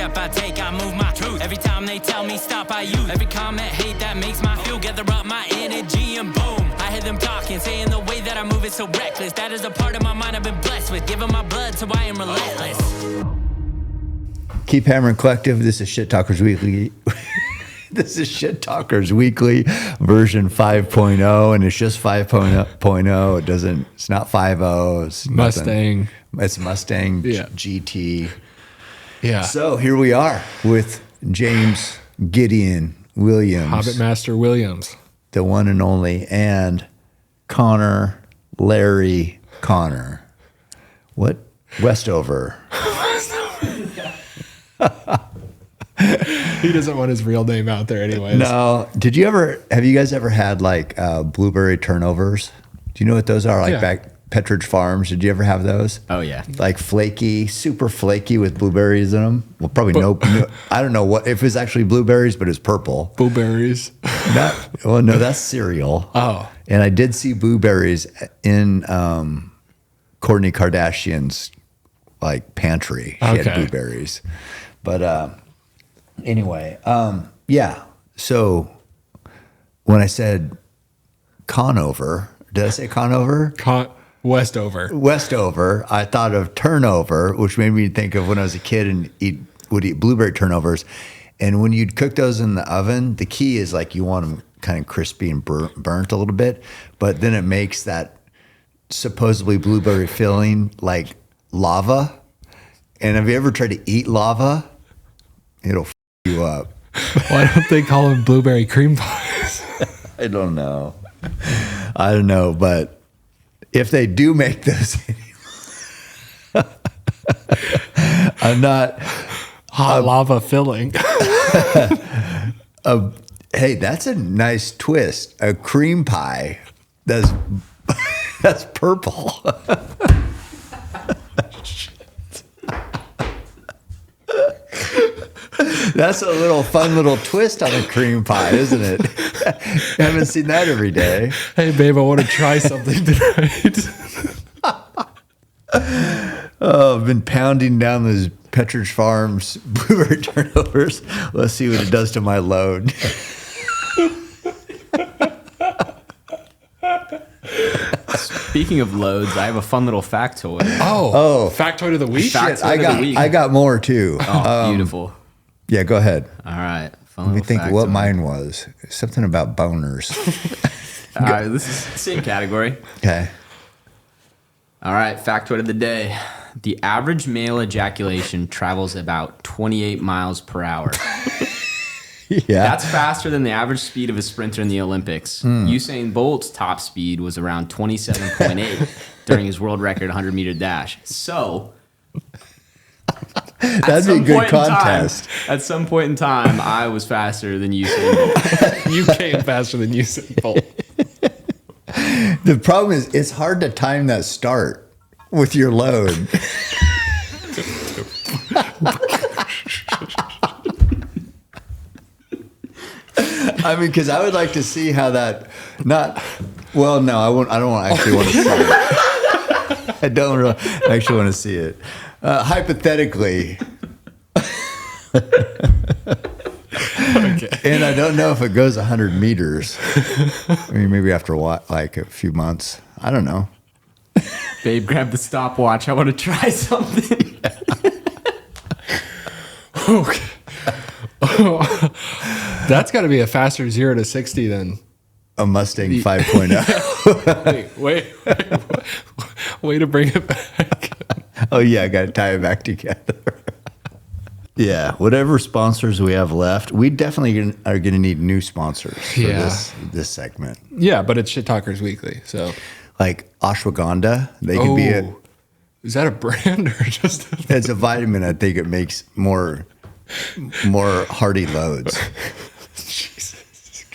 step I take, I move my truth. Every time they tell me stop, I use every comment, hate that makes my fuel. Gather up my energy and boom, I hear them talking, saying the way that I move is so reckless. That is a part of my mind I've been blessed with, giving my blood so I am relentless. Keep hammering, collective. This is Shit Talkers Weekly. This is Shit Talkers Weekly version 5.0, and it's just 5.0. It doesn't. It's not 5.0. It's Mustang. Nothing. It's Mustang Yeah. GT. Yeah. So here we are with James Gideon Williams, Hobbit Master Williams, the one and only, and Connor Larry Connor. What? Westover. He doesn't want his real name out there anyways. No. Have you guys ever had like blueberry turnovers? Do you know what those are? Like back Petridge Farms. Did you ever have those? Oh yeah. Like flaky, super flaky with blueberries in them. Well, probably no. I don't know what if it's actually blueberries, but it's purple. Blueberries. No, that's cereal. Oh. And I did see blueberries in Kourtney Kardashian's like pantry. She had blueberries. But anyway, yeah. So when I said Conover, did I say Conover? Westover. I thought of turnover, which made me think of when I was a kid and would eat blueberry turnovers. And when you'd cook those in the oven, the key is like you want them kind of crispy and burnt a little bit, but then it makes that supposedly blueberry filling like lava. And have you ever tried to eat lava? It'll f you up. Why don't they call them blueberry cream pies? I don't know, but if they do make those, I'm not hot lava filling. Hey, that's a nice twist. A cream pie that's purple. That's a fun little twist on a cream pie, isn't it? You haven't seen that every day. Hey, babe, I want to try something tonight. Oh, I've been pounding down those Petridge Farms blueberry turnovers. Let's see what it does to my load. Speaking of loads, I have a fun little factoid. Oh, factoid of the week. Shit, I got more too. Oh, beautiful. Yeah, go ahead. All right. Let me think what mine was. Something about boners. All right, this is the same category. Okay. All right, factoid of the day. The average male ejaculation travels about 28 miles per hour. Yeah. That's faster than the average speed of a sprinter in the Olympics. Usain Bolt's top speed was around 27.8 during his world record 100-meter dash. So, that'd be a good contest. At some point in time, I was faster than Usain Bolt. You came faster than Usain Bolt. The problem is it's hard to time that start with your load. I mean, because I would like to see how that well, no, I won't. I don't actually want to see it. I don't really actually want to see it. Hypothetically. Okay. And I don't know if it goes 100 meters. I mean, maybe after like a few months. I don't know. Babe, grab the stopwatch. I want to try something. Okay. That's got to be a faster 0 to 60 than a Mustang 5.0. Wait. Way to bring it back. Oh, yeah, I got to tie it back together. Yeah, whatever sponsors we have left, we definitely are going to need new sponsors for this segment. Yeah, but it's Shit Talkers Weekly, so like ashwagandha, they could be a. Is that a brand or just? It's a vitamin. I think it makes more hearty loads. Jesus.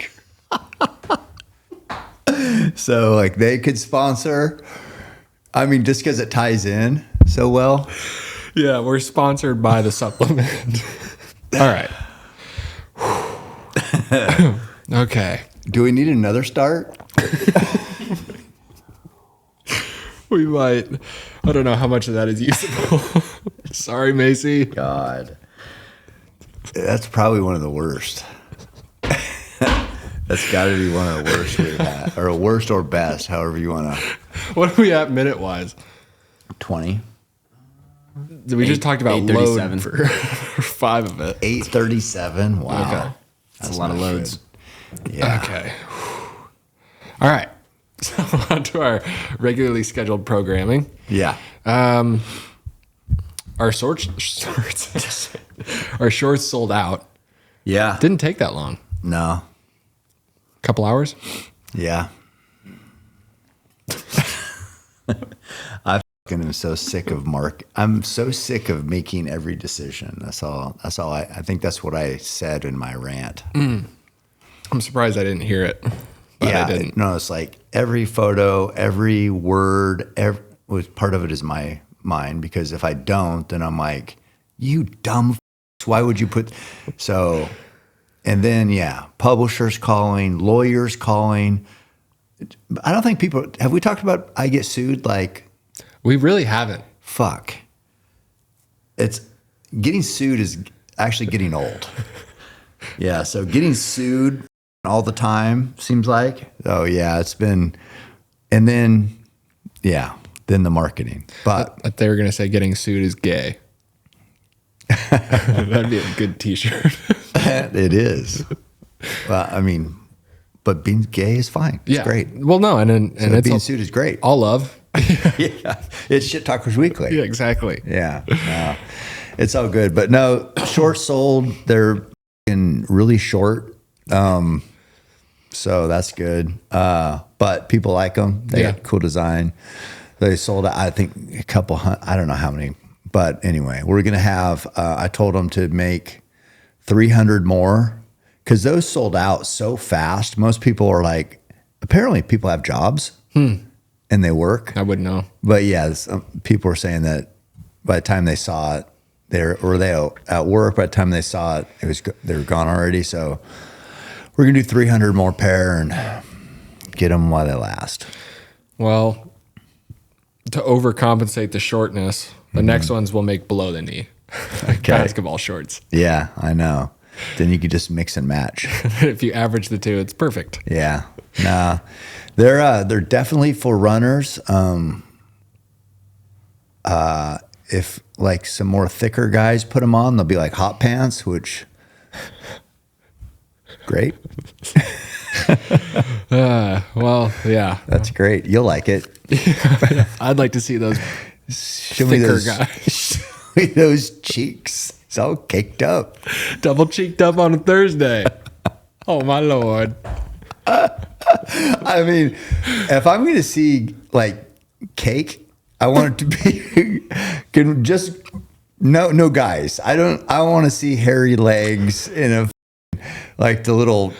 So like they could sponsor. I mean, just because it ties in so well. Yeah, we're sponsored by the supplement. All right. Okay. Do we need another start? We might. I don't know how much of that is usable. Sorry, Macy. God. That's probably one of the worst. That's got to be one of the worst we've had, or worst or best, however you want to. What are we at minute wise? 20. We just talked about load 8:37. for 5 of it. 8:37. Wow, Okay. That's a lot of not loads. good. Yeah. Okay. All right. So on to our regularly scheduled programming. Yeah. Our our shorts sold out. Yeah. Didn't take that long. No. Couple hours. Yeah. I fucking am so sick of I'm so sick of making every decision. That's all. I think that's what I said in my rant. I'm surprised I didn't hear it. But Yeah. I didn't. No, it's like every photo, every word, was part of it is mine, because if I don't, then I'm like, you dumb why would you put so. And then, publishers calling, lawyers calling. I don't think have we talked about I get sued? Like, We really haven't. fuck. It's getting sued is actually getting old. Yeah, so getting sued all the time seems like. Oh, yeah, it's been. And then, then the marketing. But They were going to say getting sued is gay. That'd be a good t-shirt. it is. Well, I mean, but being gay is fine. It's great. Well, no, and it's Being all, sued is great. all love. Yeah, it's Shit Talkers Weekly. Yeah, exactly. Yeah, no, it's all good. But no, short sold. They're really short, so that's good. But people like them. They got cool design. They sold out, I think, a couple hundred. I don't know how many. But anyway, we're gonna have. I told them to make 300 more because those sold out so fast. Most people are like, apparently, people have jobs and they work. I wouldn't know. But yeah, people were saying that by the time they saw it, they at work. By the time they saw it, they were gone already. So we're gonna do 300 more pair and get them while they last. Well, to overcompensate the shortness, the next ones will make below the knee. Basketball shorts. Yeah, I know. Then you could just mix and match. If you average the two, it's perfect. Yeah, nah, they're definitely for runners. If like some more thicker guys put them on, they'll be like hot pants, which great. Well, yeah. That's great. You'll like it. I'd like to see those Show me thicker those, guys. show me those cheeks. It's all caked up. Double cheeked up on a Thursday. Oh, my Lord. I mean, if I'm going to see like cake, I want it to be no guys. I want to see hairy legs in a like the little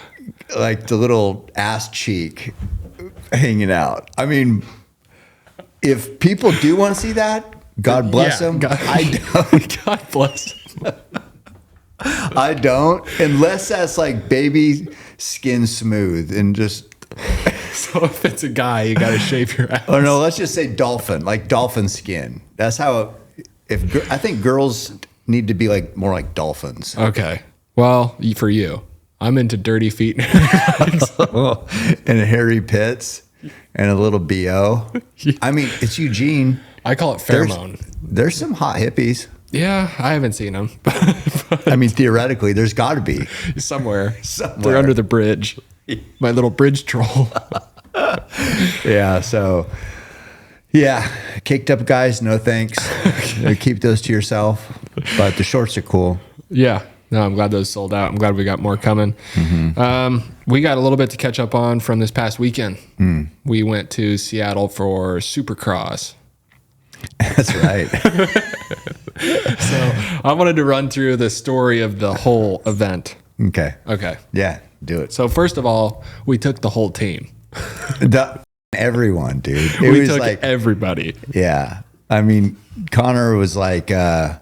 ass cheek hanging out. I mean, if people do want to see that, God bless them. I don't. God bless them. I don't, unless that's like baby skin smooth and just. So if it's a guy, you got to shave your ass. Oh no, let's just say dolphin, like dolphin skin. That's how. I think girls need to be like more like dolphins. Okay. Well, for you, I'm into dirty feet. And hairy pits and a little bo. I mean, it's Eugene. I call it pheromone. There's some hot hippies. Yeah, I haven't seen them. I mean, theoretically, there's got to be. Somewhere. They're under the bridge. My little bridge troll. Yeah. So, yeah, caked up guys. No thanks. Keep those to yourself. But the shorts are cool. Yeah. No, I'm glad those sold out. I'm glad we got more coming. We got a little bit to catch up on from this past weekend. We went to Seattle for Supercross. That's right. So I wanted to run through the story of the whole event. Okay. Okay. Yeah, do it. So first of all, we took the whole team. Everyone, dude. It We was took like, everybody. yeah. I mean, Connor was like, didn't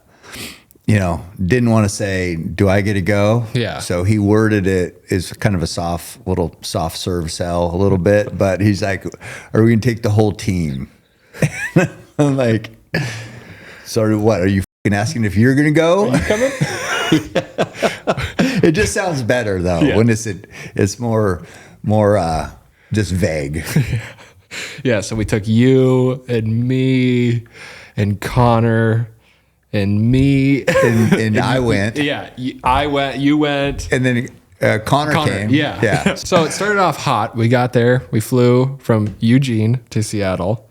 want to say, do I get to go? Yeah. So he worded it as kind of a soft serve sell a little bit, but he's like, are we going to take the whole team? I'm like, so what? Are you asking if you're going to go. You coming? It just sounds better though when it's more just vague. Yeah, so we took you and me and Connor and me And I went. Yeah, I went, you went, And then Connor came. Yeah. So it started off hot. We got there. We flew from Eugene to Seattle.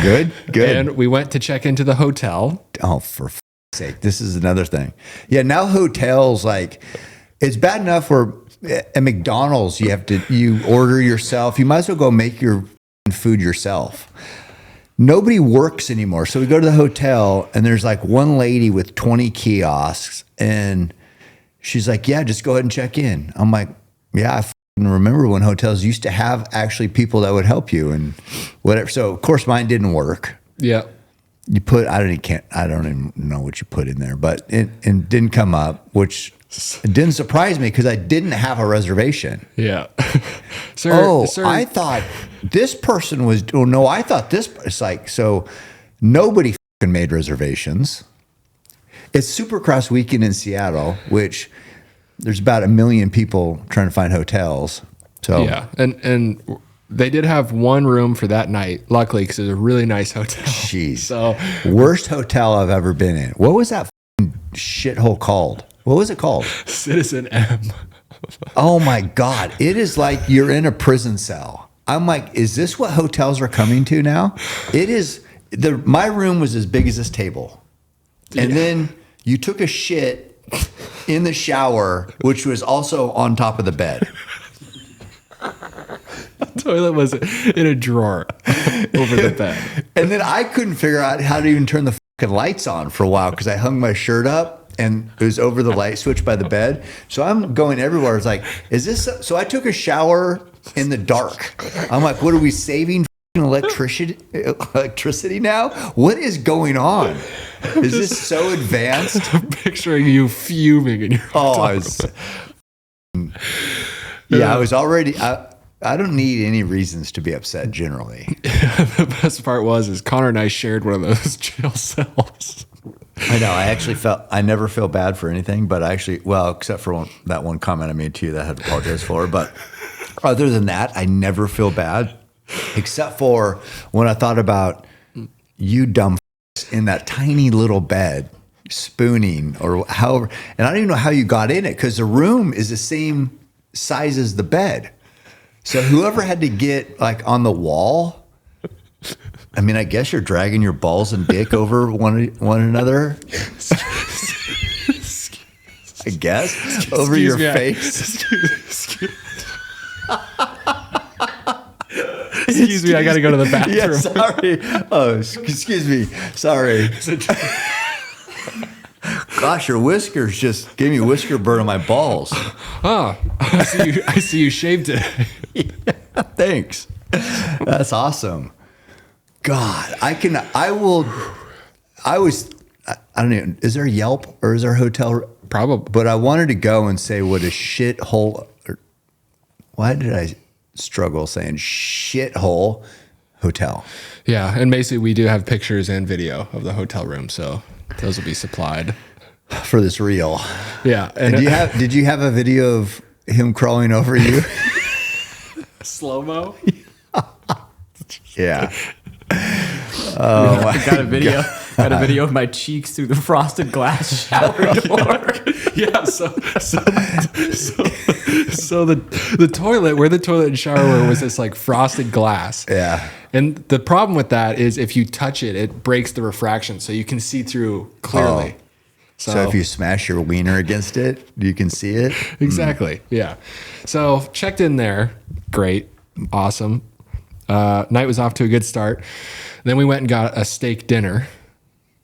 Good. And we went to check into the hotel. Oh, for f***'s sake. This is another thing. Yeah, now hotels, like, it's bad enough where at McDonald's you order yourself. You might as well go make your food yourself. Nobody works anymore. So we go to the hotel and there's like one lady with 20 kiosks and she's like, yeah, just go ahead and check in. I'm like, yeah, I f***ing remember when hotels used to have actually people that would help you and whatever. So of course mine didn't work. Yeah. You put, I don't even know what you put in there, but it didn't come up, which it didn't surprise me because I didn't have a reservation. Yeah. Sir, I thought this person was, I thought this, it's like, so nobody fucking made reservations. It's Supercross weekend in Seattle, which there's about 1 million people trying to find hotels. So yeah. And they did have one room for that night, luckily, because it was a really nice hotel. Jeez. So worst hotel I've ever been in. What was that shithole called? What was it called? Citizen M. Oh my God. It is like you're in a prison cell. I'm like, is this what hotels are coming to now? It is. My room was as big as this table. And then you took a shit in the shower, which was also on top of the bed. The toilet was in a drawer over the bed. And then I couldn't figure out how to even turn the fucking lights on for a while because I hung my shirt up and it was over the light switch by the bed. So I'm going everywhere. It's like, is this? So I took a shower in the dark. I'm like, what are we saving electricity now? What is going on? Is this so advanced? I'm picturing you fuming in your I was already. I don't need any reasons to be upset generally. The best part is Connor and I shared one of those jail cells. I know. I never feel bad for anything, but except for that one comment I made to you that I had to apologize for. But other than that, I never feel bad, except for when I thought about you dumb in that tiny little bed spooning or however. And I don't even know how you got in it because the room is the same size as the bed. So whoever had to get like on the wall, I mean, I guess you're dragging your balls and dick over one another. I guess over your face. Excuse me, I got to go to the bathroom. Yeah, sorry. Oh, excuse me. Sorry. Gosh, your whiskers just gave me a whisker burn on my balls. Oh, I see you shaved it. Yeah, thanks. That's awesome. God, I don't even, is there Yelp or is there a hotel? Probably. But I wanted to go and say what a shithole, why did I struggle saying shithole hotel? Yeah, and basically we do have pictures and video of the hotel room, so those will be supplied. For this reel. Yeah. And did you have a video of him crawling over you? Slow-mo? Yeah. Got a video. Got a video of my cheeks through the frosted glass shower door. Yeah. So the toilet, where the toilet and shower were, was this like frosted glass. Yeah. And the problem with that is if you touch it, it breaks the refraction, so you can see through clearly. Oh. So if you smash your wiener against it, you can see it. Exactly. Yeah. So checked in there. Great. Awesome. Night was off to a good start. Then we went and got a steak dinner.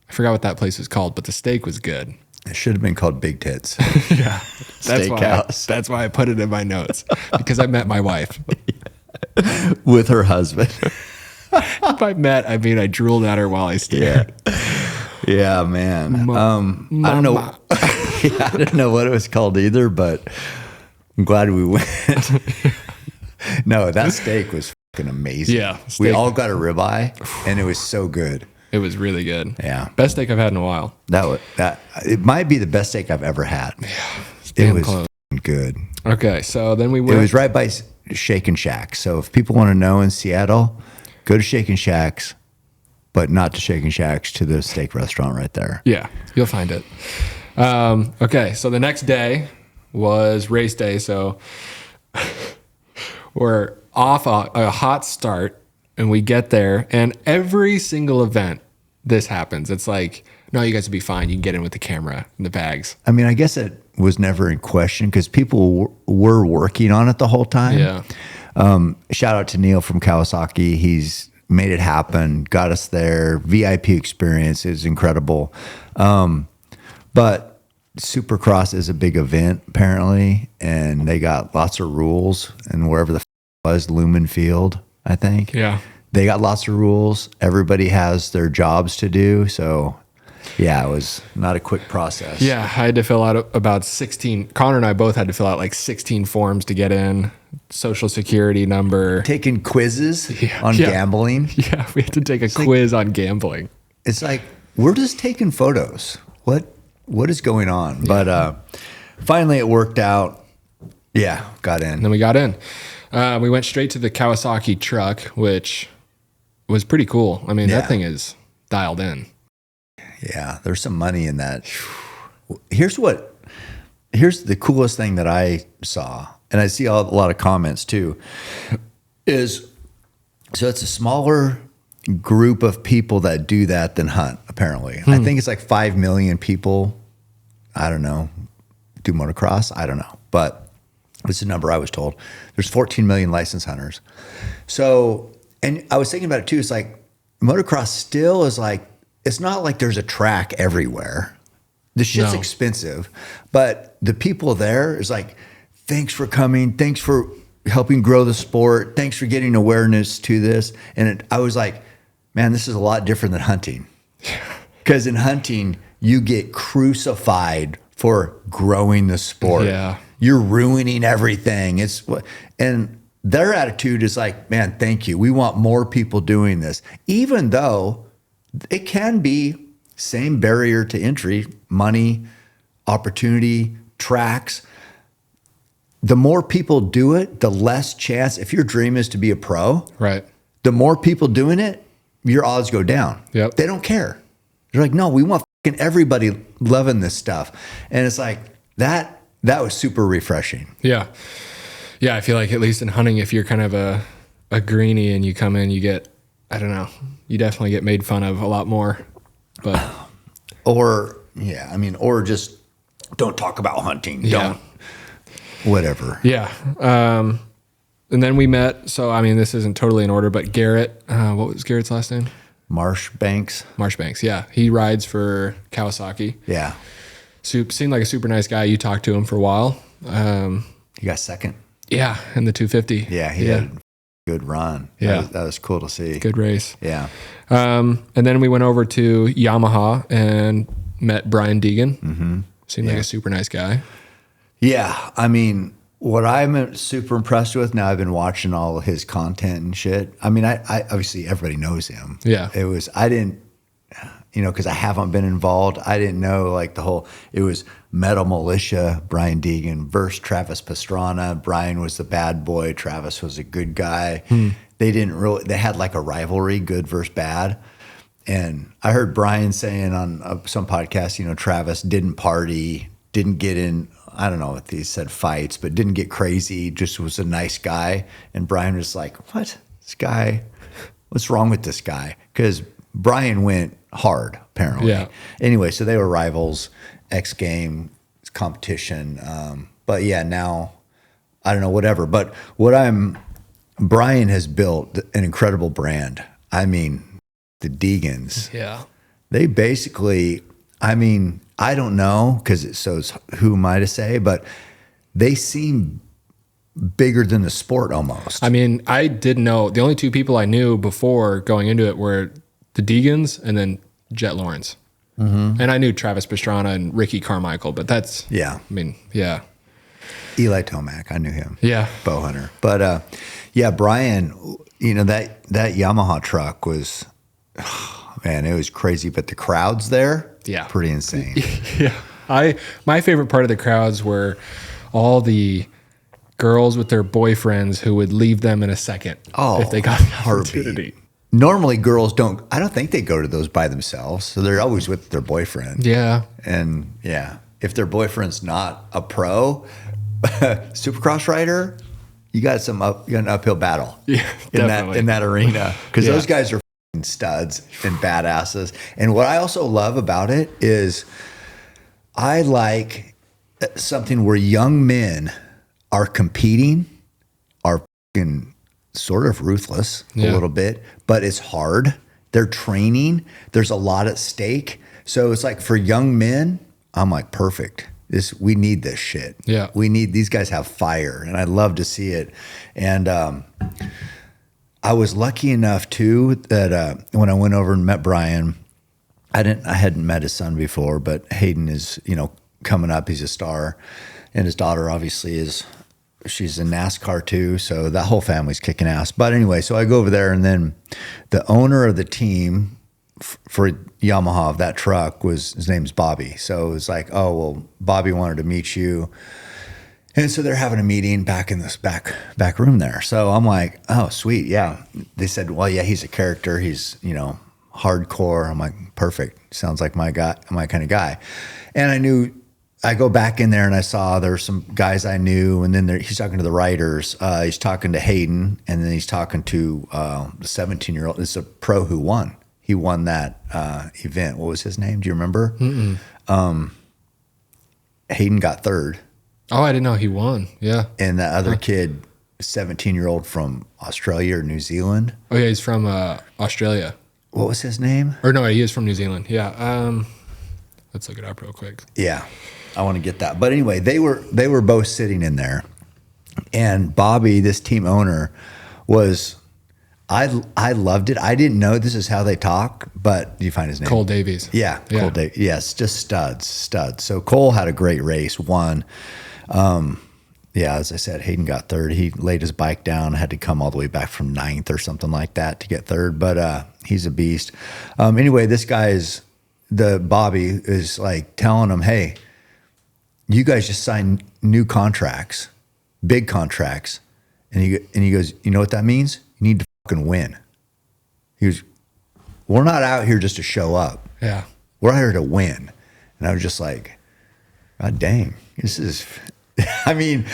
I forgot what that place was called, but the steak was good. It should have been called Big Tits. Yeah. Steakhouse. That's why I put it in my notes, because I met my wife. With her husband. By met, I mean I drooled at her while I stared. Yeah, man. I don't know. I didn't know what it was called either, but I'm glad we went. No, that steak was fucking amazing. Yeah, we all got a ribeye, and it was so good. It was really good. Yeah. Best steak I've had in a while. It might be the best steak I've ever had. It Damn was close. good. Okay, so then we It went. was right by Shake and Shack. So if people want to know in Seattle, go to Shake and Shack's, but not to Shake and Shack's, to the steak restaurant right there. Yeah, you'll find it. Okay, so the next day was race day. So we're off a hot start, and we get there, and every single event this happens. It's like, no, you guys will be fine. You can get in with the camera and the bags. I mean, I guess it was never in question because people were working on it the whole time. Yeah. Shout out to Neil from Kawasaki. He's made it happen, got us there. VIP experience is incredible. But Supercross is a big event apparently, and they got lots of rules. And wherever the was, Lumen Field, I think. Yeah. They got lots of rules. Everybody has their jobs to do. So, yeah, it was not a quick process. Yeah, I had to fill out about 16. Connor and I both had to fill out like 16 forms to get in. Social security number. Taking quizzes on Yeah. gambling. Yeah, we had to take a quiz on gambling. It's like, we're just taking photos. What is going on? But finally it worked out. Yeah, got in. And then we got in. We went straight to the Kawasaki truck, which was pretty cool. I mean, Yeah. that thing is dialed in. Yeah, there's some money in that. Here's the coolest thing that I saw, and I see a lot of comments too, is so it's a smaller group of people that do that than hunt, apparently. I think it's like 5 million people, I don't know, do motocross. I don't know. But it's a number I was told. There's 14 million licensed hunters. So, and I was thinking about it too. It's like motocross still is like, it's not like there's a track everywhere. The shit's No. expensive, but the people there is like, thanks for coming. Thanks for helping grow the sport. Thanks for getting awareness to this. And I was like, man, this is a lot different than hunting. Because in hunting, you get crucified for growing the sport. Yeah. You're ruining everything. And their attitude is like, man, thank you. We want more people doing this. Even though it can be same barrier to entry, money, opportunity, tracks. The more people do it, the less chance, if your dream is to be a pro, Right. the more people doing it, your odds go down. Yep. They don't care. They're like, no, we want fucking everybody loving this stuff. And it's like, that was super refreshing. Yeah. Yeah, I feel like at least in hunting, if you're kind of a greenie and you come in, you get, I don't know, you definitely get made fun of a lot more. But Or, yeah, I mean, or just don't talk about hunting. Yeah. Don't, whatever. yeah. And then we met, so I mean, this isn't totally in order, but Garrett, what was Garrett's last name? Marshbanks. Marshbanks, yeah. He rides for Kawasaki. Yeah. Seemed like a super nice guy. You talked to him for a while. You got second. Yeah, in the 250. Yeah, he had a good run. Yeah. That was cool to see. Good race. Yeah. And then we went over to Yamaha and met Brian Deegan. Mm-hmm. Seemed like a super nice guy. Yeah. I mean, what I'm super impressed with now, I've been watching all of his content and shit. I mean, I obviously everybody knows him. Yeah. I didn't, because I haven't been involved. I didn't know like it was Metal Militia, Brian Deegan versus Travis Pastrana. Brian was the bad boy. Travis was a good guy. They had like a rivalry, good versus bad. And I heard Brian saying on some podcast, Travis didn't party, didn't get in, I don't know if he said fights, but didn't get crazy, just was a nice guy. And Brian was like, what? This guy, what's wrong with this guy? Because Brian went hard, apparently. Yeah. Anyway, so they were rivals, X game, competition. But yeah, now, I don't know, whatever. But Brian has built an incredible brand. I mean, the Deegans. Yeah. They basically, I mean, I don't know, because it's who am I to say, but they seem bigger than the sport almost. I mean, I didn't know. The only two people I knew before going into it were the Deegans and then Jet Lawrence. Mm-hmm. And I knew Travis Pastrana and Ricky Carmichael, but that's, Yeah. I mean, yeah. Eli Tomac, I knew him. Yeah. Bow hunter. But yeah, Brian, that Yamaha truck was, man, it was crazy. But the crowds there, Yeah. pretty insane. Yeah. My favorite part of the crowds were all the girls with their boyfriends who would leave them in a second if they got the opportunity. Normally, girls don't. I don't think they go to those by themselves, so they're always with their boyfriend. Yeah. And yeah, if their boyfriend's not a pro Supercross rider, you got an uphill battle. Yeah, definitely. in that arena, because Yeah. those guys are f***ing studs and badasses. And what I also love about it is I like something where young men are competing, are f***ing sort of ruthless a little bit, but it's hard. They're training. There's a lot at stake. So it's like for young men, I'm like, perfect. We need this shit. Yeah. These guys have fire, and I love to see it. And I was lucky enough too that when I went over and met Brian, I hadn't met his son before, but Hayden is, coming up. He's a star, and his daughter obviously she's in NASCAR too. So that whole family's kicking ass. But anyway, so I go over there, and then the owner of the team for Yamaha of that truck his name's Bobby. So it was like, oh, well, Bobby wanted to meet you. And so they're having a meeting back in this back room there. So I'm like, oh, sweet. Yeah. They said, well, yeah, he's a character. He's, hardcore. I'm like, perfect. Sounds like my kind of guy. And I go back in there and I saw there's some guys I knew, and then he's talking to the writers. He's talking to Hayden, and then he's talking to the 17-year-old. It's a pro who won. He won that event. What was his name? Do you remember? Hayden got third. Oh, I didn't know he won. Yeah. And that other kid, 17-year-old from Australia or New Zealand. Oh, yeah, he's from Australia. What was his name? Or no, he is from New Zealand. Yeah. Let's look it up real quick. Yeah, I want to get that. But anyway, they were both sitting in there, and Bobby, this team owner, I loved it. I didn't know this is how they talk, but do you find his name? Cole Davies. Yeah. Cole Davies. Yes, just studs. So Cole had a great race, won. As I said, Hayden got third. He laid his bike down, had to come all the way back from ninth or something like that to get third, but he's a beast. Anyway, this guy Bobby is like telling him, hey, you guys just signed new contracts, big contracts. And he goes, you know what that means? You need to fucking win. He goes, we're not out here just to show up. Yeah. We're out here to win. And I was just like, God dang, this is, I mean,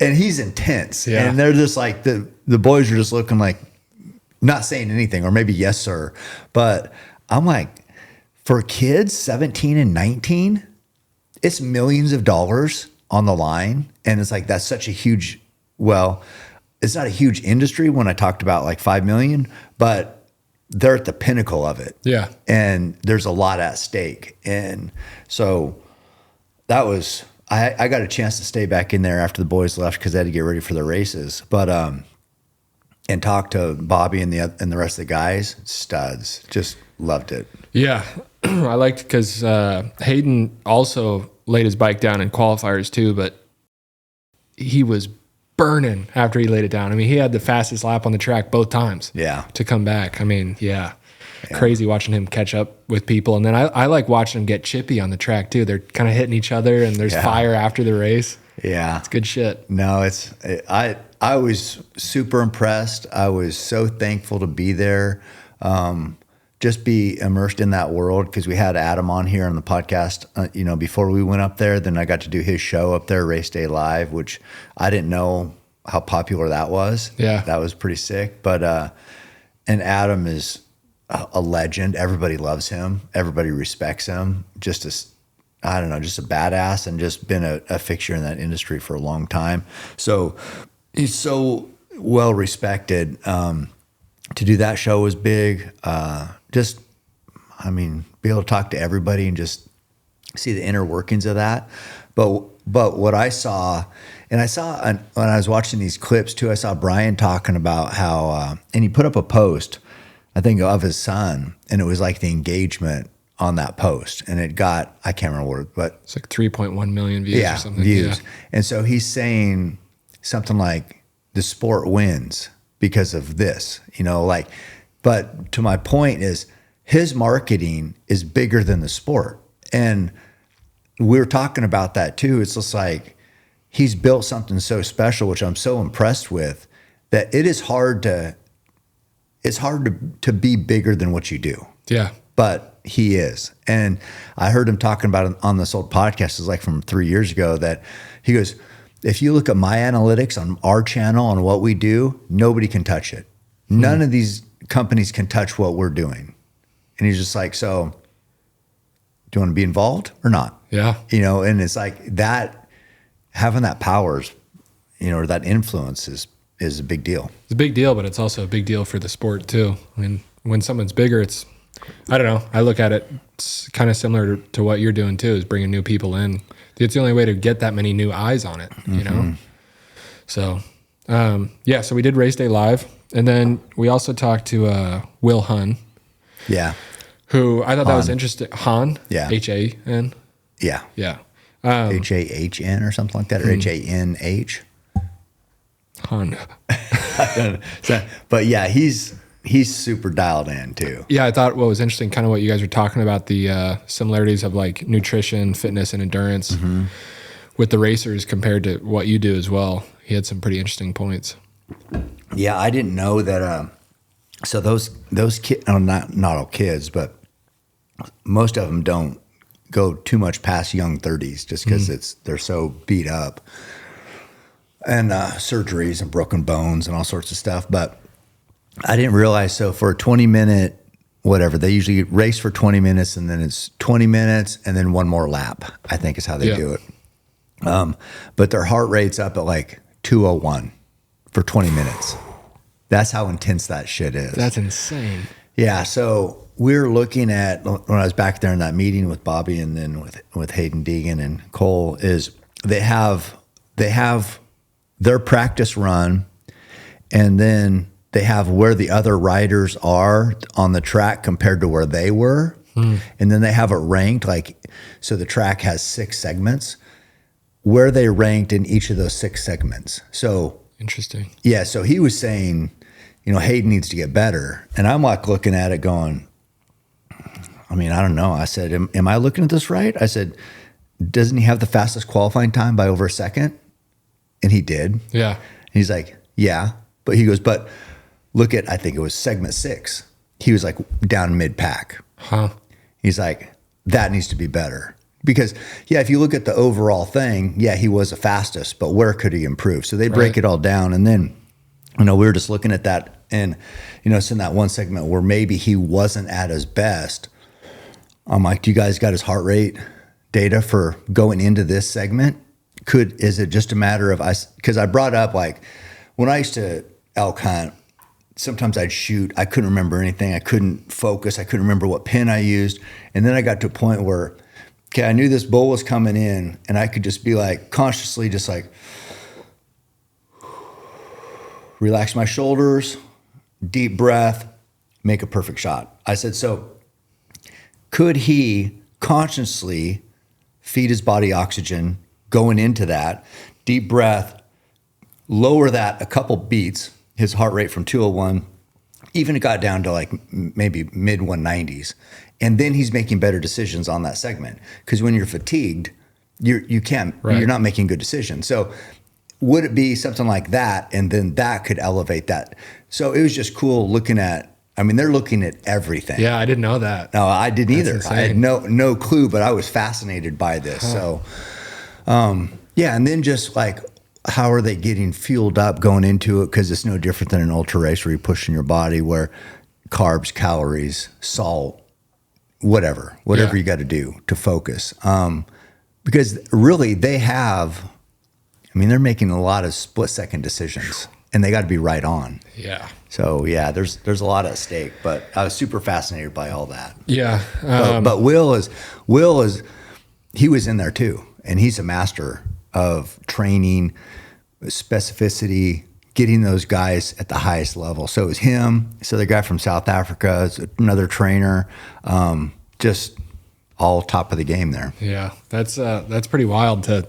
and he's intense. Yeah. And they're just like, the boys are just looking like, not saying anything, or maybe yes, sir. But I'm like, for kids 17 and 19, it's millions of dollars on the line. And it's like, that's such a huge, it's not a huge industry when I talked about like 5 million, but they're at the pinnacle of it. Yeah. And there's a lot at stake. And so that was, I got a chance to stay back in there after the boys left because they had to get ready for the races. But, and talk to Bobby and the rest of the guys, studs, just loved it. Yeah. I liked because Hayden also laid his bike down in qualifiers too, but he was burning after he laid it down. I mean, he had the fastest lap on the track both times. Yeah. To come back. I mean, yeah. Crazy watching him catch up with people. And then I like watching him get chippy on the track too. They're kind of hitting each other, and there's fire after the race. Yeah. It's good shit. No, I was super impressed. I was so thankful to be there. Just be immersed in that world, because we had Adam on here on the podcast, before we went up there. Then I got to do his show up there, Race Day Live, which I didn't know how popular that was. Yeah. That was pretty sick. But, and Adam is a legend. Everybody loves him. Everybody respects him. Just a badass, and just been a fixture in that industry for a long time. So he's so well respected. To do that show was big. Be able to talk to everybody and just see the inner workings of that. But what I saw, and when I was watching these clips too, I saw Brian talking about how, and he put up a post, I think, of his son, and it was like the engagement on that post, and it got, I can't remember what, but it's like 3.1 million views or something. Views. Yeah. And so he's saying something like the sport wins because of this, but to my point is, his marketing is bigger than the sport. And we were talking about that too. It's just like he's built something so special, which I'm so impressed with, that it is hard to be bigger than what you do. Yeah. But he is. And I heard him talking about it on this old podcast, it's like from 3 years ago, that he goes, if you look at my analytics on our channel, on what we do, nobody can touch it. None of these companies can touch what we're doing. And he's just like, so do you want to be involved or not? Yeah. You know, and it's like that, having that powers, you know, or that influence is a big deal. It's a big deal, but it's also a big deal for the sport too. I mean, when someone's bigger, it's, I don't know. I look at it, it's kind of similar to what you're doing too, is bringing new people in. It's the only way to get that many new eyes on it, you know? So, yeah, so we did Race Day Live. And then we also talked to Will Hahn. Yeah. Who I thought that was interesting. Hahn? Yeah. H-A-N? Yeah. Yeah. H-A-H-N or something like that, or H-A-N-H. Hahn. But yeah, he's super dialed in too. Yeah, I thought what was interesting, kind of what you guys were talking about, the similarities of like nutrition, fitness, and endurance with the racers compared to what you do as well. He had some pretty interesting points. Yeah, I didn't know that. So those kids, not all kids, but most of them don't go too much past young 30s just because they're so beat up, and surgeries and broken bones and all sorts of stuff. But I didn't realize, so for a 20-minute whatever, they usually race for 20 minutes, and then it's 20 minutes and then one more lap, I think is how they do it. But their heart rate's up at like 201 for 20 minutes. That's how intense that shit is. That's insane. Yeah, so we're looking at, when I was back there in that meeting with Bobby and then with Hayden Deegan and Cole, is they have their practice run, and then they have where the other riders are on the track compared to where they were. And then they have it ranked, like, so the track has 6 segments, where they ranked in each of those 6 segments. So interesting. Yeah, so he was saying, you know, Hayden needs to get better. And I'm like looking at it going, I mean, I don't know. I said, am I looking at this right? I said, doesn't he have the fastest qualifying time by over a second? And he did. Yeah. And he's like, yeah. But he goes, but look at, I think it was segment 6. He was like down mid-pack. He's like, that needs to be better. Because, yeah, if you look at the overall thing, yeah, he was the fastest, but where could he improve? So they break it all down. And then, you know, we were just looking at that, and, you know, it's in that one segment where maybe he wasn't at his best. I'm like, do you guys got his heart rate data for going into this segment? Is it just a matter of because I brought up, like, when I used to elk hunt, sometimes I'd shoot, I couldn't remember anything. I couldn't focus. I couldn't remember what pin I used. And then I got to a point where, okay, I knew this bull was coming in, and I could just be like, consciously just like, relax my shoulders, deep breath, make a perfect shot. I said, so could he consciously feed his body oxygen going into that, deep breath, lower that a couple beats, his heart rate from 201, even it got down to like maybe mid 190s. And then he's making better decisions on that segment. Because when you're fatigued, you can't, you're not making good decisions. So would it be something like that? And then that could elevate that. So it was just cool looking at, I mean, they're looking at everything. Yeah, I didn't know that. No, I didn't either. Insane. I had no clue, but I was fascinated by this. So, yeah. And then just like, how are they getting fueled up going into it? Because it's no different than an ultra race where you're pushing your body, where carbs, calories, salt, whatever you got to do to focus. Because really they're making a lot of split second decisions, and they got to be right on. Yeah. So yeah, there's a lot at stake, but I was super fascinated by all that. Yeah. But Will is, he was in there too, and he's a master of training, specificity, getting those guys at the highest level. So it was him. So the guy from South Africa is another trainer, just all top of the game there. Yeah, that's pretty wild to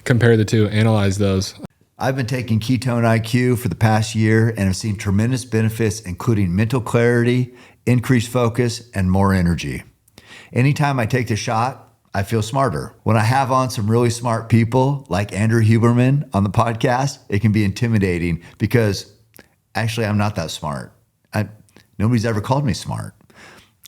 compare the two, analyze those. I've been taking Ketone IQ for the past year and have seen tremendous benefits, including mental clarity, increased focus, and more energy. Anytime I take the shot, I feel smarter. When I have on some really smart people like Andrew Huberman on the podcast, it can be intimidating because actually I'm not that smart. Nobody's ever called me smart.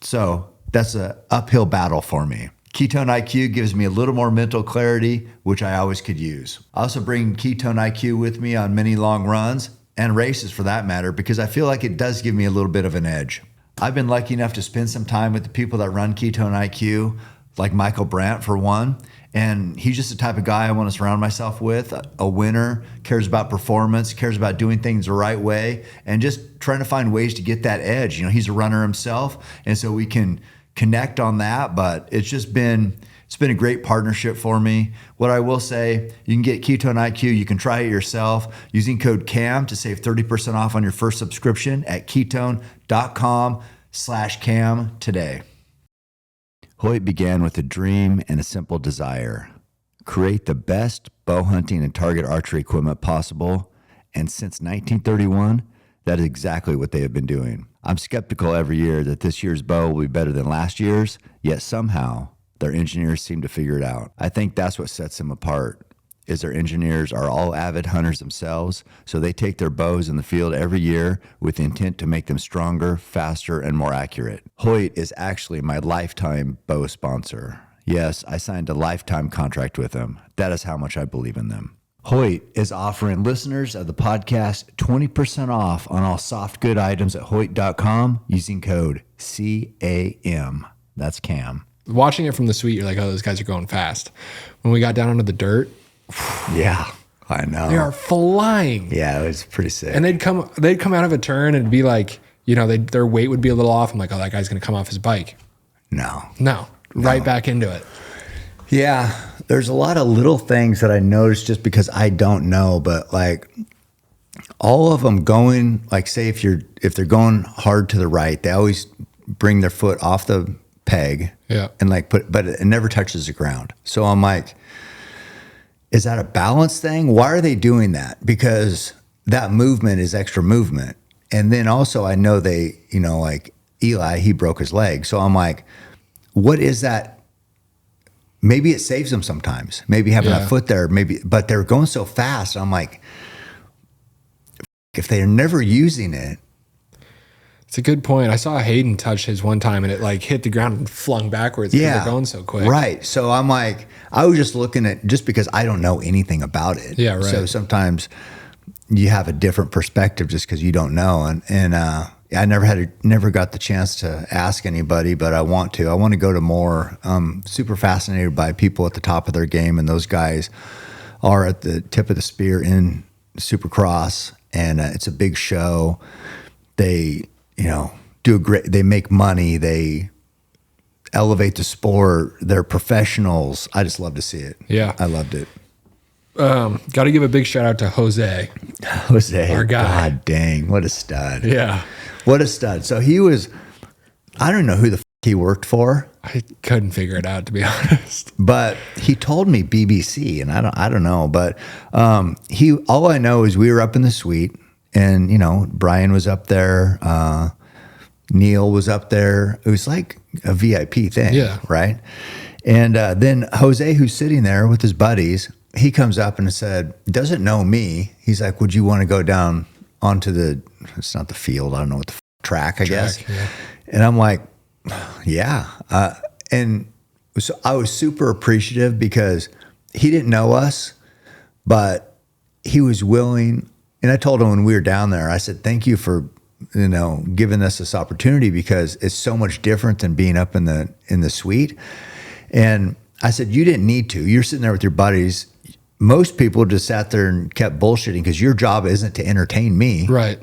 So that's an uphill battle for me. Ketone IQ gives me a little more mental clarity, which I always could use. I also bring Ketone IQ with me on many long runs and races for that matter, because I feel like it does give me a little bit of an edge. I've been lucky enough to spend some time with the people that run Ketone IQ, like Michael Brandt for one, and he's just the type of guy I want to surround myself with, a winner, cares about performance, cares about doing things the right way, and just trying to find ways to get that edge. You know, he's a runner himself, and so we can connect on that, but it's been a great partnership for me. What I will say, you can get Ketone IQ, you can try it yourself using code CAM to save 30% off on your first subscription at ketone.com/CAM today. Hoyt began with a dream and a simple desire: create the best bow hunting and target archery equipment possible. And since 1931, that is exactly what they have been doing. I'm skeptical every year that this year's bow will be better than last year's, yet somehow their engineers seem to figure it out. I think that's what sets them apart, is their engineers are all avid hunters themselves, so they take their bows in the field every year with the intent to make them stronger, faster, and more accurate. Hoyt is actually my lifetime bow sponsor. Yes, I signed a lifetime contract with them. That is how much I believe in them. Hoyt is offering listeners of the podcast 20% off on all soft good items at Hoyt.com using code CAM. That's CAM. Watching it from the suite, you're like, oh, those guys are going fast. When we got down onto the dirt, Yeah, I know. they are flying. Yeah, it was pretty sick. And they'd come out of a turn and be like, you know, their weight would be a little off. I'm like, oh, that guy's going to come off his bike. No. Right back into it. Yeah, there's a lot of little things that I noticed just because I don't know, but like all of them going, like say if they're going hard to the right, they always bring their foot off the peg, and like but it never touches the ground. So I'm like, is that a balance thing? Why are they doing that? Because that movement is extra movement. And then also I know they, you know, like Eli, he broke his leg. So I'm like, what is that? Maybe it saves them sometimes. Maybe having that foot there, but they're going so fast. I'm like, if they're never using it. It's a good point. I saw Hayden touch his one time and it like hit the ground and flung backwards because they're going so quick. Right. So I'm like, I was just looking at, just because I don't know anything about it. Yeah, right. So sometimes you have a different perspective just because you don't know. And I never got the chance to ask anybody, but I want to. I want to go to more. I'm super fascinated by people at the top of their game, and those guys are at the tip of the spear in Supercross, and it's a big show. They, you know, they make money. They elevate the sport. They're professionals. I just love to see it. Yeah. I loved it. Got to give a big shout out to Jose. Our guy. God dang, what a stud. Yeah. What a stud. So he was, I don't know who the he worked for. I couldn't figure it out, to be honest. But he told me BBC, and I don't know. But all I know is we were up in the suite, and you know, Brian was up there, Neil was up there. It was like a VIP thing, right? And then Jose, who's sitting there with his buddies, he comes up and said, doesn't know me. He's like, would you want to go down onto it's not the field, I don't know what the track, I guess. Yeah. And I'm like, yeah. And so I was super appreciative because he didn't know us, but he was willing. And I told him when we were down there, I said, thank you for, you know, giving us this opportunity, because it's so much different than being up in the suite. And I said, you didn't need to. You're sitting there with your buddies. Most people just sat there and kept bullshitting because your job isn't to entertain me. Right.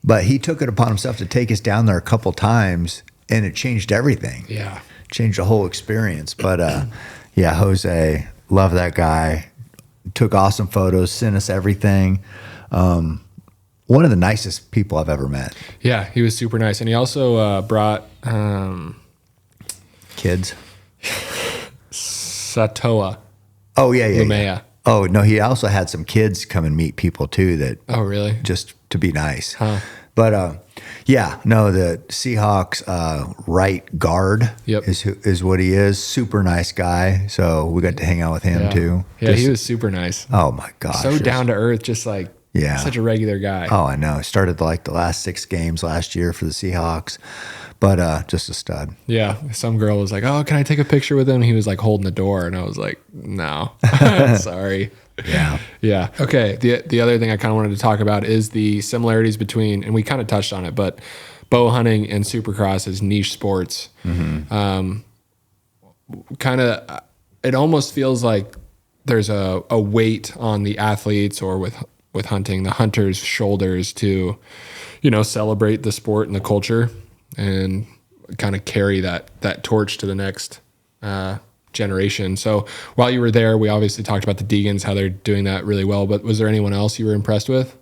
But he took it upon himself to take us down there a couple times, and it changed everything. Yeah. Changed the whole experience. But yeah, Jose, love that guy. Took awesome photos, sent us everything. One of the nicest people I've ever met. Yeah, he was super nice. And he also brought kids. Satoa. Oh, yeah. Lumea. Oh no, he also had some kids come and meet people too. That Oh, really? just to be nice. Huh. But yeah, no, the Seahawks right guard Yep. is what he is. Super nice guy. So we got to hang out with him too. Yeah, Just- he was super nice. Oh my gosh, So just- down to earth, just like Yeah. such a regular guy. Oh, I know. Started like the last 6 games last year for the Seahawks, but just a stud. Yeah. Some girl was like, "Oh, can I take a picture with him?" He was like holding the door, and I was like, "No, sorry." Yeah. Yeah. Okay. The other thing I kind of wanted to talk about is the similarities between, and we kind of touched on it, but bow hunting and Supercross as niche sports. Kind of, it almost feels like there's a weight on the athletes or with hunting, the hunter's shoulders to, celebrate the sport and the culture and kind of carry that torch to the next generation. So while you were there, we obviously talked about the Deegans, how they're doing that really well, but was there anyone else you were impressed with?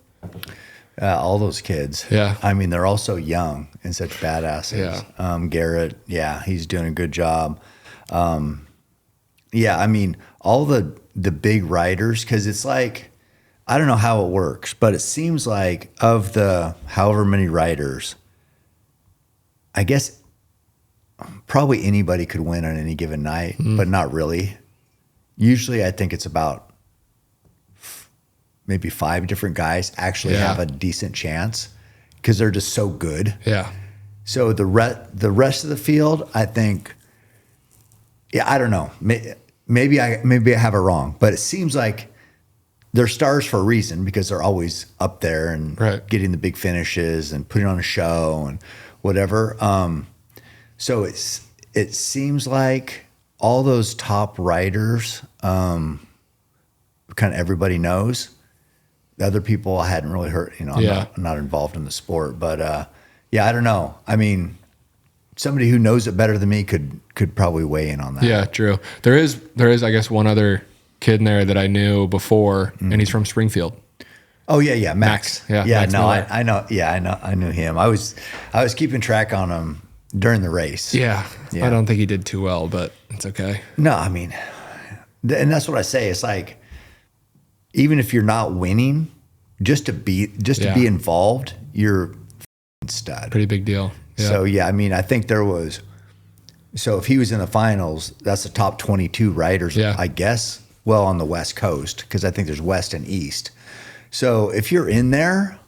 All those kids. Yeah. I mean, they're all so young and such badasses. Yeah. Garrett, yeah, he's doing a good job. Yeah, I mean, all the big riders, because it's like, I don't know how it works, but it seems like of the however many riders, I guess probably anybody could win on any given night, but not really. Usually I think it's about maybe 5 different guys actually have a decent chance because they're just so good. Yeah. So the rest of the field, I think, yeah, I don't know. Maybe I have it wrong, but it seems like they're stars for a reason because they're always up there and getting the big finishes and putting on a show and whatever. So it seems like all those top riders, kind of everybody knows. The other people I hadn't really heard. I'm not involved in the sport, but yeah, I don't know. I mean, somebody who knows it better than me could probably weigh in on that. Yeah, true. There is, I guess, one other kid in there that I knew before, and he's from Springfield. Oh yeah, Max. Yeah, yeah. Max No, Miller. I know. Yeah, I knew him. I was keeping track on him during the race. Yeah. Yeah. I don't think he did too well, but it's okay. No, I mean, and that's what I say. It's like, even if you're not winning, just to be involved, you're a stud. Pretty big deal. Yeah. So yeah, I mean, I think there was. So if he was in the finals, that's the top 22 riders, I guess. Well, on the West Coast, because I think there's West and East. So if you're in there,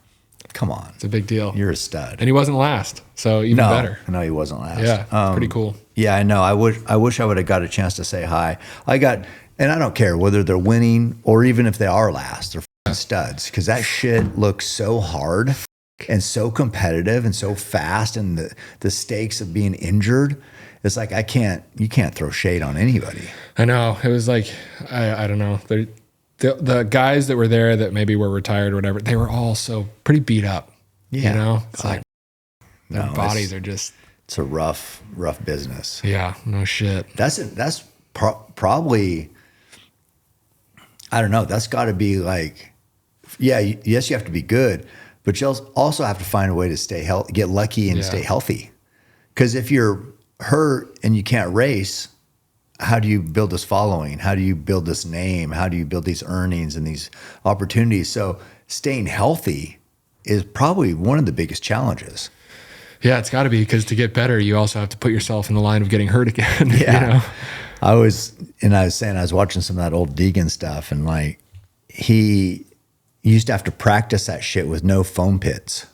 come on, It's a big deal. you're a stud. And he wasn't last, so even better. No, he wasn't last. Yeah, pretty cool. Yeah, I know. I wish I would have got a chance to say hi. And I don't care whether they're winning or even if they are last. They're f***ing studs because that shit looks so hard and so competitive and so fast, and the stakes of being injured. It's like you can't throw shade on anybody. I know. It was like, I don't know. The guys that were there that maybe were retired or whatever, they were all so pretty beat up. Yeah. It's like their bodies are just. It's a rough business. Yeah, no shit. That's probably, I don't know. That's got to be like, yes, you have to be good, but you also have to find a way to stay healthy, get lucky and stay healthy. Because if you're hurt and you can't race, how do you build this following? How do you build this name? How do you build these earnings and these opportunities? So staying healthy is probably one of the biggest challenges. Yeah, it's got to be, because to get better, you also have to put yourself in the line of getting hurt again. Yeah. I was saying, I was watching some of that old Deegan stuff, and like he used to have to practice that shit with no foam pits.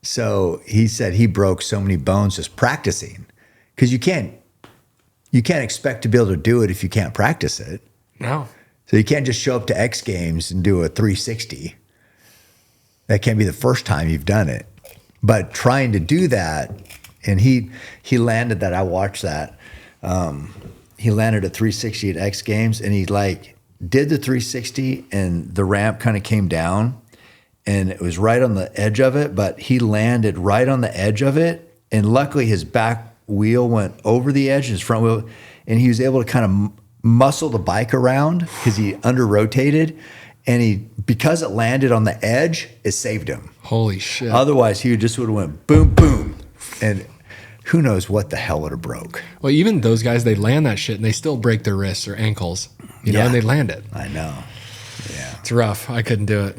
So he said he broke so many bones just practicing, because you can't expect to be able to do it if you can't practice it. No. So you can't just show up to X Games and do a 360. That can't be the first time you've done it. But trying to do that, and he landed that. I watched that. He landed a 360 at X Games, and he like did the 360, and the ramp kind of came down, and it was right on the edge of it, but he landed right on the edge of it, and luckily his back wheel went over the edge, his front wheel, and he was able to kind of muscle the bike around because he under rotated, and because it landed on the edge, it saved him. Holy shit. Otherwise, he just would have went boom, boom, and who knows what the hell would have broke. Well, even those guys, they land that shit and they still break their wrists or ankles. you know, and they land it. I know. Yeah. It's rough. I couldn't do it.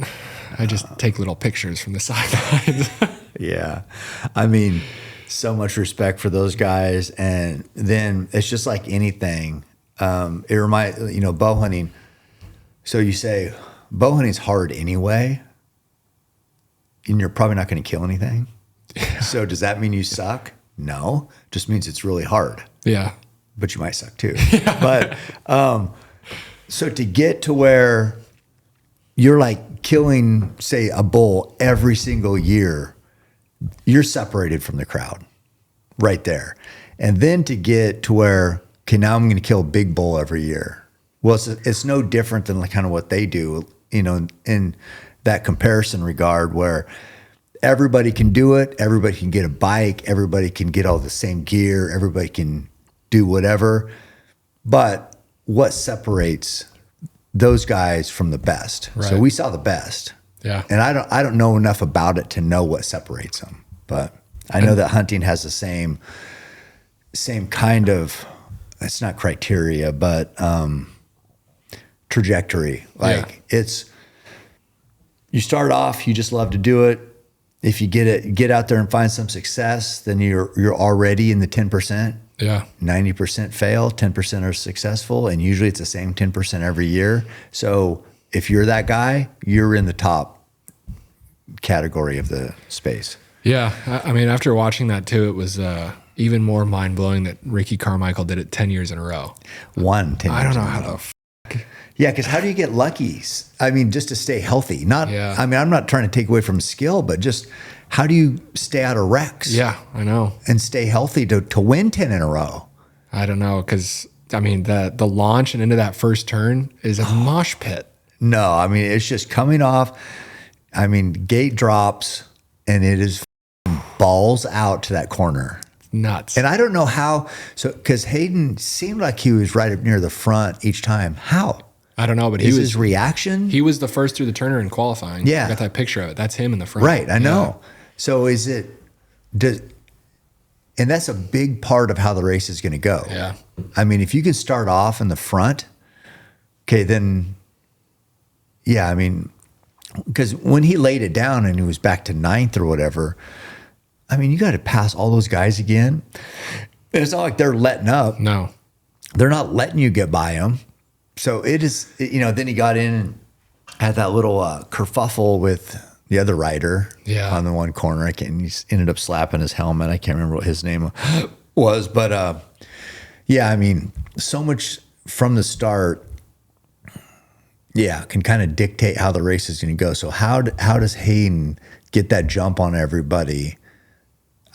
I just take little pictures from the sidelines. Yeah. I mean, so much respect for those guys. And then it's just like anything. It reminds, you know, bow hunting. So you say bow hunting's hard anyway, and you're probably not going to kill anything. Yeah. So does that mean you suck? No, just means it's really hard. Yeah. But you might suck too. Yeah. But so to get to where you're like killing, say, a bull every single year, you're separated from the crowd right there. And then to get to where, okay, now I'm going to kill a big bull every year. Well, it's no different than like kind of what they do, you know, in that comparison regard where everybody can do it. Everybody can get a bike. Everybody can get all the same gear. Everybody can do whatever. But what separates those guys from the best? Right. So we saw the best. Yeah. And I don't know enough about it to know what separates them. But I know that hunting has the same kind of, it's not criteria, but trajectory. Like it's, you start off, you just love to do it. If you get out there and find some success, then you're already in the 10%. Yeah. 90% fail, 10% are successful, and usually it's the same 10% every year. So if you're that guy, you're in the top category of the space. Yeah. I mean, after watching that too, it was even more mind-blowing that Ricky Carmichael did it 10 years in a row. 10 years I don't know in a how row. the Yeah, because how do you get lucky? I mean, just to stay healthy. I mean, I'm not trying to take away from skill, but just how do you stay out of wrecks? Yeah, I know. And stay healthy to win 10 in a row? I don't know, because, I mean, the launch and into that first turn is a mosh pit. No, I mean, it's just coming off. I mean, gate drops, and it is balls out to that corner. Nuts. And I don't know how, because Hayden seemed like he was right up near the front each time. How? I don't know, but his reaction? He was the first through the turner in qualifying. Yeah. I got that picture of it. That's him in the front. Right, I know. So and that's a big part of how the race is going to go. Yeah. I mean, if you can start off in the front, okay, then, yeah, I mean, because when he laid it down and he was back to 9th or whatever, I mean, you got to pass all those guys again. And it's not like they're letting up. No. They're not letting you get by them. So it is, you know, then he got in and had that little kerfuffle with the other rider on the one corner. He ended up slapping his helmet. I can't remember what his name was. But, yeah, I mean, so much from the start, can kind of dictate how the race is going to go. So how does Hayden get that jump on everybody?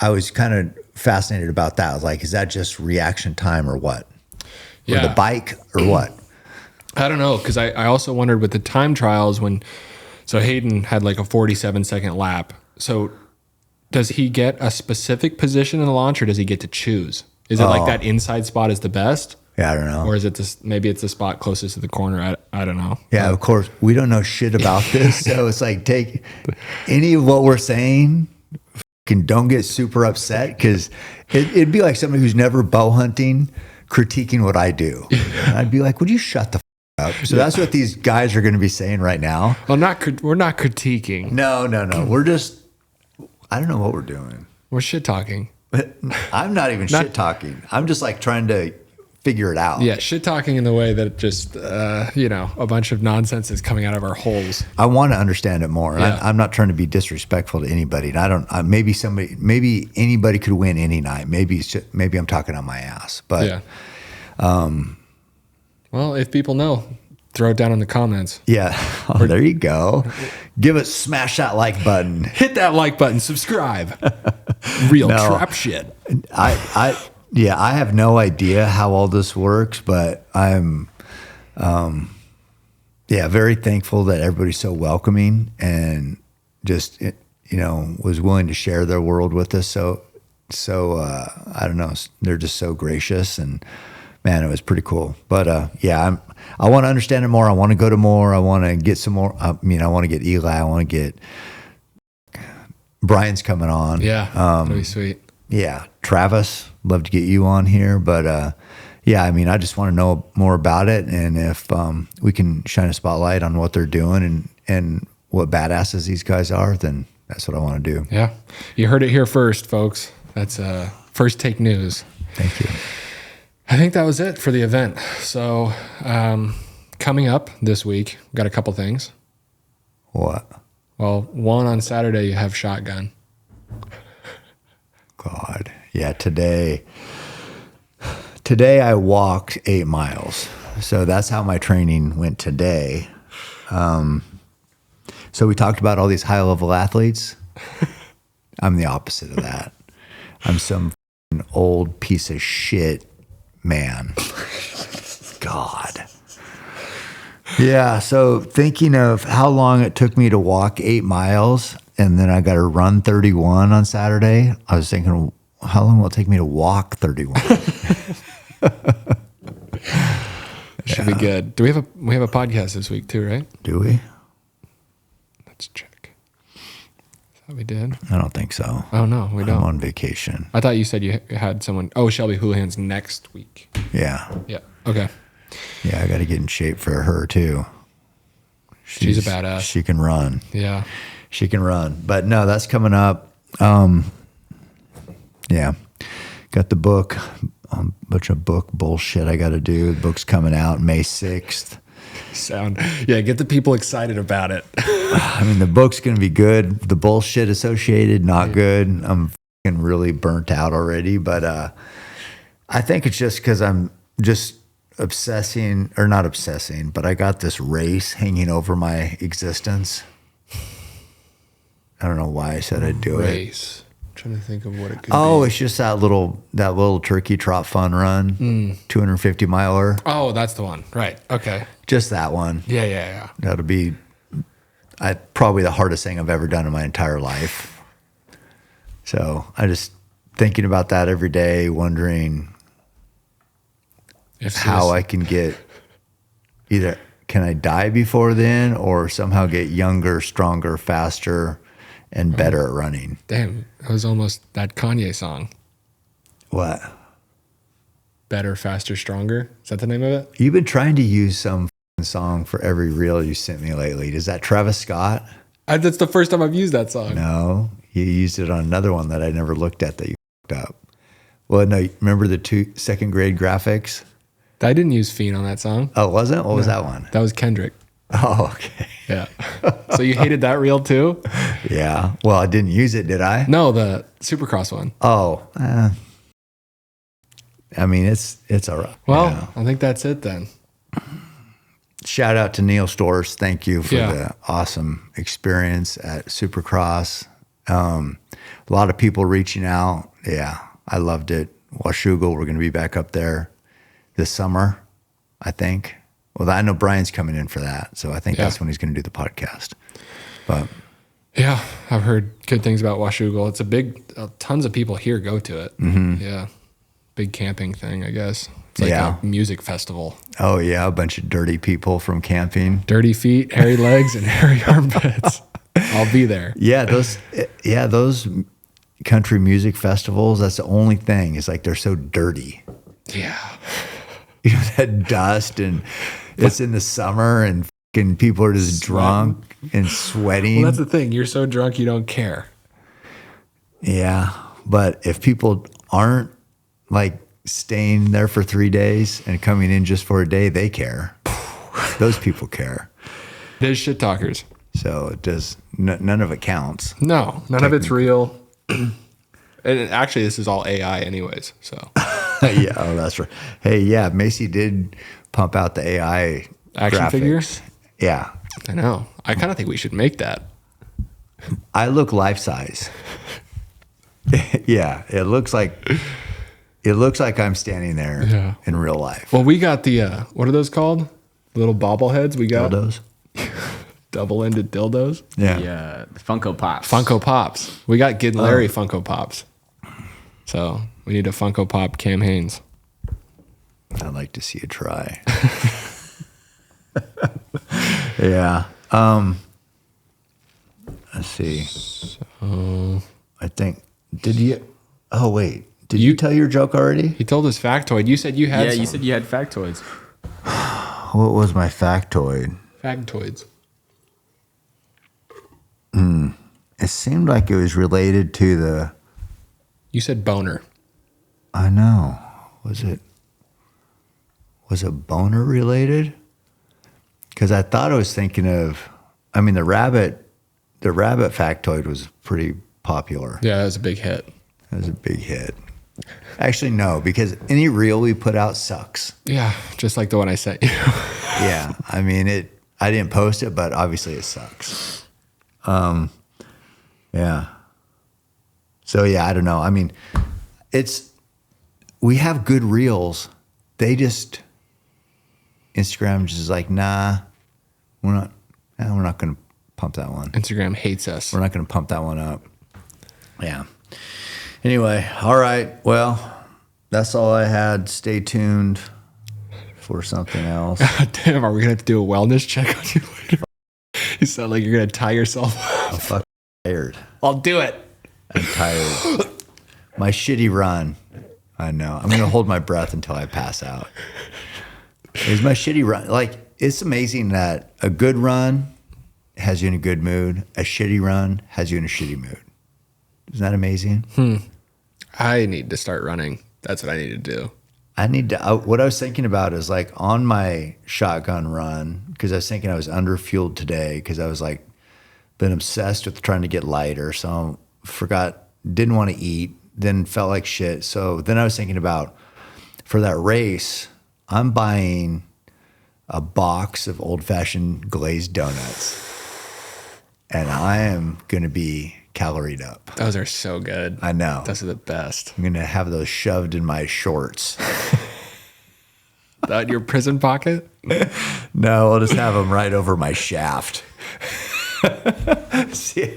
I was kind of fascinated about that. I was like, is that just reaction time or what? Or the bike or what? I don't know, because I also wondered with the time trials so Hayden had like a 47-second lap. So does he get a specific position in the launch, or does he get to choose? Is it like that inside spot is the best? Yeah, I don't know. Or is it maybe it's the spot closest to the corner? I don't know. Yeah, of course. We don't know shit about this. So it's like, take any of what we're saying, don't get super upset, because it'd be like somebody who's never bow hunting critiquing what I do. I'd be like, would you shut the up? So that's what these guys are going to be saying right now. Well, we're not critiquing. No. We're just, I don't know what we're doing. We're shit talking. I'm not even shit talking. I'm just like trying to figure it out. Yeah, shit talking in the way that just, a bunch of nonsense is coming out of our holes. I want to understand it more. Yeah. I'm not trying to be disrespectful to anybody. And maybe anybody could win any night. Maybe I'm talking on my ass. But yeah. Well, if people know, throw it down in the comments. Yeah. Oh, there you go. Smash that like button. Hit that like button. Subscribe. Real trap shit. I have no idea how all this works, but I'm, very thankful that everybody's so welcoming and just, was willing to share their world with us. So I don't know, they're just so gracious, and man, it was pretty cool. But I want to understand it more. I want to go to more. I want to get some more. I want to get Eli. I want to get Brian's coming on. Yeah, that'd be sweet. Yeah, Travis, love to get you on here. But yeah, I mean, I just want to know more about it, and if we can shine a spotlight on what they're doing and what badasses these guys are, then that's what I want to do. Yeah. You heard it here first, folks. That's First Take News. Thank you. I think that was it for the event. So coming up this week, we've got a couple things. What? Well, one on Saturday, you have shotgun. God. Yeah, today I walked 8 miles. So that's how my training went today. So we talked about all these high-level athletes. I'm the opposite of that. I'm some old piece of shit man. God. Yeah, so thinking of how long it took me to walk 8 miles, and then I got to run 31 on Saturday, I was thinking, how long will it take me to walk 31? Should be good. Do we have a podcast this week too, right? Do we? Let's check. Thought we did. I don't think so. Oh no, we don't. I'm on vacation. I thought you said you had someone. Oh, Shelby Houlihan's next week. Yeah. Yeah. Okay. Yeah, I got to get in shape for her too. She's a badass. She can run. Yeah. She can run. But no, that's coming up. Yeah. Got the book, a bunch of book bullshit I got to do. The book's coming out May 6th. Yeah, get the people excited about it. I mean, the book's going to be good. The bullshit associated, not good. I'm fucking really burnt out already. But I think it's just because I'm just obsessing, or not obsessing, but I got this race hanging over my existence. I don't know why I said I'd do it. Race. I'm trying to think of what it could be. Oh, it's just that little turkey trot fun run, 250 miler. Oh, that's the one. Right. Okay. Just that one. Yeah. That'll be probably the hardest thing I've ever done in my entire life. So I just thinking about that every day, wondering how I can get either can I die before then or somehow get younger, stronger, faster, and better at running. Damn, it was almost that Kanye song. What? Better, faster, stronger. Is that the name of it? You've been trying to use some song for every reel you sent me lately. Is that Travis Scott? That's the first time I've used that song. No, you used it on another one that I never looked at that you fucked up. Well, no, remember the second grade graphics? I didn't use Fiend on that song. Oh, it wasn't? What was that one? That was Kendrick. Oh, okay. Yeah. So you hated that reel too? Yeah. Well, I didn't use it, did I? No, the Supercross one. Oh, I mean, it's all right. Well, yeah. I think that's it then. Shout out to Neil Stores. Thank you for Yeah. the awesome experience at Supercross. A lot of people reaching out. Yeah, I loved it. Washougal, we're going to be back up there this summer, I think. Well, I know Brian's coming in for that, so I think that's when he's going to do the podcast. But yeah, I've heard good things about Washougal. It's a big, tons of people here go to it. Mm-hmm. Yeah, big camping thing, I guess. It's like a music festival. Oh yeah, a bunch of dirty people from camping. Dirty feet, hairy legs, and hairy armpits. I'll be there. Yeah, those country music festivals. That's the only thing. Is like they're so dirty. Yeah. You know, that dust, and it's in the summer, and fucking people are just drunk and sweating. Well, that's the thing. You're so drunk you don't care. Yeah, but if people aren't like staying there for 3 days and coming in just for a day, they care. Those people care. There's shit talkers. So it does. None of it counts. No, none of it's real. And actually, this is all AI, anyways. So. Yeah, oh, that's right. Hey, yeah, Macy did pump out the AI Action graphics. figures? Yeah. I know. I kind of think we should make that. I look life size. Yeah, it looks like I'm standing there in real life. Well, we got the what are those called? Little bobbleheads. We got Dildos. double-ended dildos. Yeah. The Funko Pops. Funko Pops. We got Gid and Larry Funko Pops. So we need a Funko Pop Cam Hanes. I'd like to see you try. Yeah. Let's see. So I think, oh, wait. Did you tell your joke already? He told his factoid. You said you had Yeah, some. you said you had factoids. What was my factoid? Factoids. It seemed like it was related to the... You said boner. I know. Was it boner related? Because I thought I was thinking of... I mean, the rabbit factoid was pretty popular. Yeah, that was a big hit. It was a big hit. Actually, no, because any reel we put out sucks. Yeah, just like the one I sent you. Yeah, I mean, I didn't post it, but obviously it sucks. Yeah. So yeah, I don't know. I mean, we have good reels. They just, Instagram just is like, nah, we're not going to pump that one. Instagram hates us. We're not going to pump that one up. Yeah. Anyway, all right. Well, that's all I had. Stay tuned for something else. Damn, are we going to have to do a wellness check on you later? You sound like you're going to tie yourself up. I'm fucking tired. I'll do it. I'm tired. My shitty run. I know. I'm going to hold my breath until I pass out. It's my shitty run. Like, it's amazing that a good run has you in a good mood. A shitty run has you in a shitty mood. Isn't that amazing? I need to start running. That's what I need to do. What I was thinking about is like on my shotgun run, because I was thinking I was underfueled today because I was like, been obsessed with trying to get lighter. So didn't want to eat, then felt like shit. So then I was thinking about for that race, I'm buying a box of old fashioned glazed donuts and I am going to be caloried up. Those are so good. I know. Those are the best. I'm going to have those shoved in my shorts. That in your prison pocket? No, I'll just have them right over my shaft. See,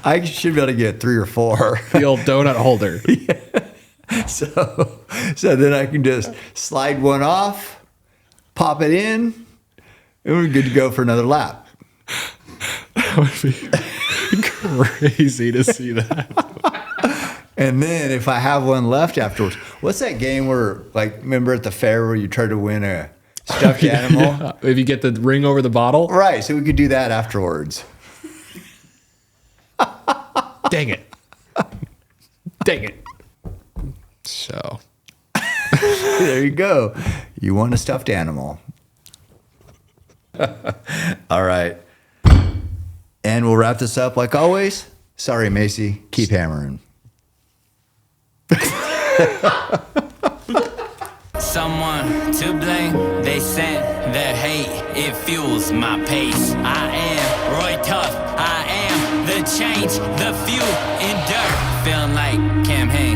I should be able to get 3 or 4. The old donut holder. So then I can just slide one off, pop it in, and we're good to go for another lap. That would be crazy to see that. And then if I have one left afterwards, what's that game where, like, remember at the fair where you try to win a stuffed animal? Yeah. If you get the ring over the bottle. Right, so we could do that afterwards. Dang it. Dang it. So. There you go. You want a stuffed animal. All right. And we'll wrap this up like always. Sorry, Macy. Keep hammering. Someone to blame, they sent their hate, it fuels my pace. I am Roy Tough, I am the change, the fuel in dirt. Feeling like Cam Hain.